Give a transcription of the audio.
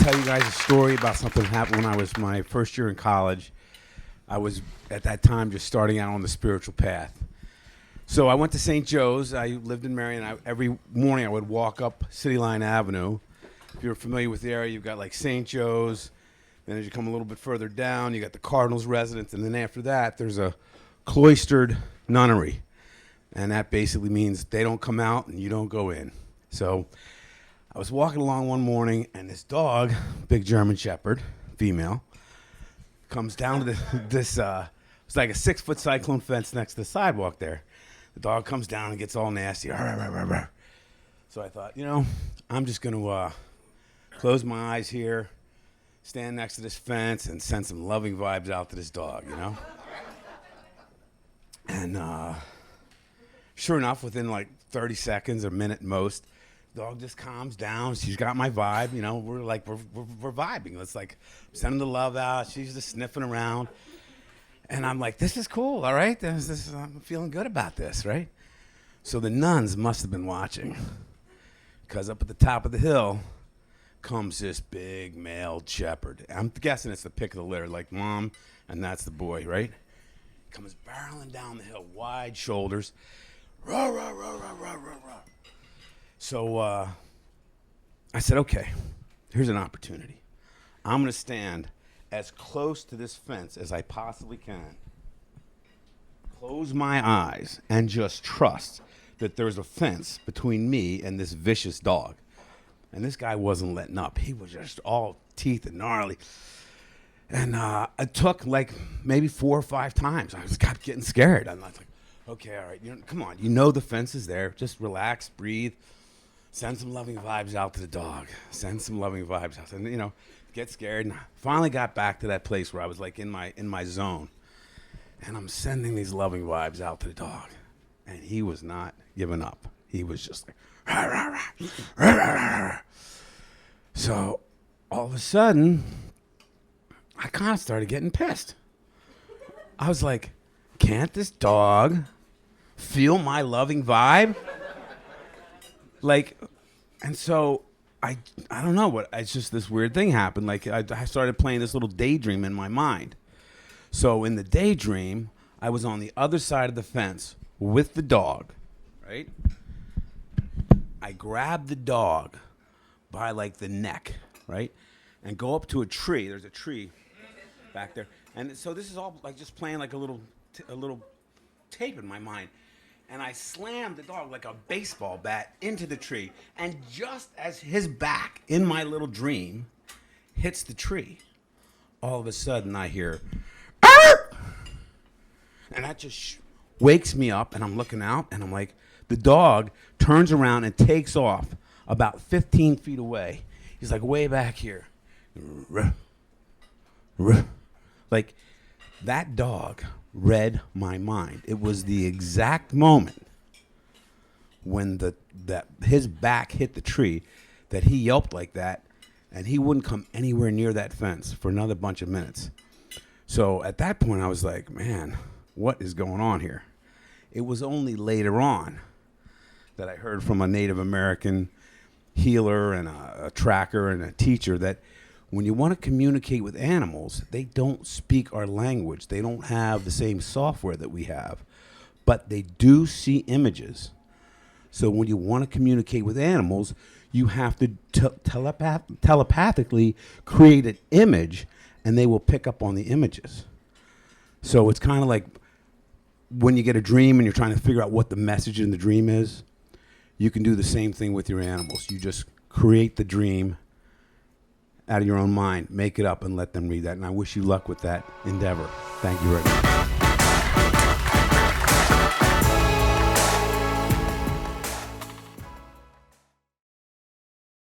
tell you guys a story about something that happened when I was my first year in college. I was, at that time, just starting out on the spiritual path. So I went to St. Joe's. I lived in Marion. Every morning I would walk up City Line Avenue. If you're familiar with the area, you've got like St. Joe's. Then as you come a little bit further down, you got the Cardinals' residence. And then after that, there's a cloistered nunnery. And that basically means they don't come out and you don't go in. So I was walking along one morning, and this dog, big German Shepherd, female, comes down to this, it's like a 6-foot cyclone fence next to the sidewalk there. The dog comes down and gets all nasty. So I thought, I'm just going to close my eyes here, stand next to this fence, and send some loving vibes out to this dog, And sure enough, within like 30 seconds, a minute most, the dog just calms down. She's got my vibe, we're vibing. It's like sending the love out. She's just sniffing around. And I'm like, this is cool, all right? I'm feeling good about this, right? So the nuns must have been watching, because up at the top of the hill comes this big male shepherd. I'm guessing it's the pick of the litter, like mom, and that's the boy, right? Comes barreling down the hill, wide shoulders. Rah, rah, rah, rah, rah, rah, rah. So I said, okay, here's an opportunity. I'm going to stand as close to this fence as I possibly can, close my eyes, and just trust that there's a fence between me and this vicious dog. And this guy wasn't letting up. He was just all teeth and gnarly. And it took like maybe 4 or 5 times. I just kept getting scared. I'm like, okay, all right, come on. The fence is there. Just relax, breathe. Send some loving vibes out to the dog. Send some loving vibes out. And, get scared. And I finally got back to that place where I was like in my zone. And I'm sending these loving vibes out to the dog. And he was not giving up. He was just like, rah, rah, rah, rah, rah, rah, rah. So all of a sudden, I kind of started getting pissed. I was like, can't this dog feel my loving vibe? And so I don't know what, it's just this weird thing happened. Like I started playing this little daydream in my mind. So in the daydream, I was on the other side of the fence with the dog, right? I grabbed the dog by like the neck, right? And go up to a tree. There's a tree back there. And so this is all like just playing like a little tape in my mind. And I slammed the dog like a baseball bat into the tree. And just as his back in my little dream hits the tree, all of a sudden I hear, "Arr!" And that just wakes me up, and I'm looking out, and I'm like, the dog turns around and takes off about 15 feet away. He's like way back here. Ruh, ruh. Like that dog read my mind. It was the exact moment when that his back hit the tree that he yelped like that, and he wouldn't come anywhere near that fence for another bunch of minutes. So at that point I was like, man, what is going on here? It was only later on that I heard from a Native American healer and a tracker and a teacher that when you want to communicate with animals, they don't speak our language. They don't have the same software that we have, but they do see images. So when you want to communicate with animals, you have to telepathically create an image, and they will pick up on the images. So it's kind of like when you get a dream and you're trying to figure out what the message in the dream is, you can do the same thing with your animals. You just create the dream out of your own mind, make it up, and let them read that. And I wish you luck with that endeavor. Thank you very much.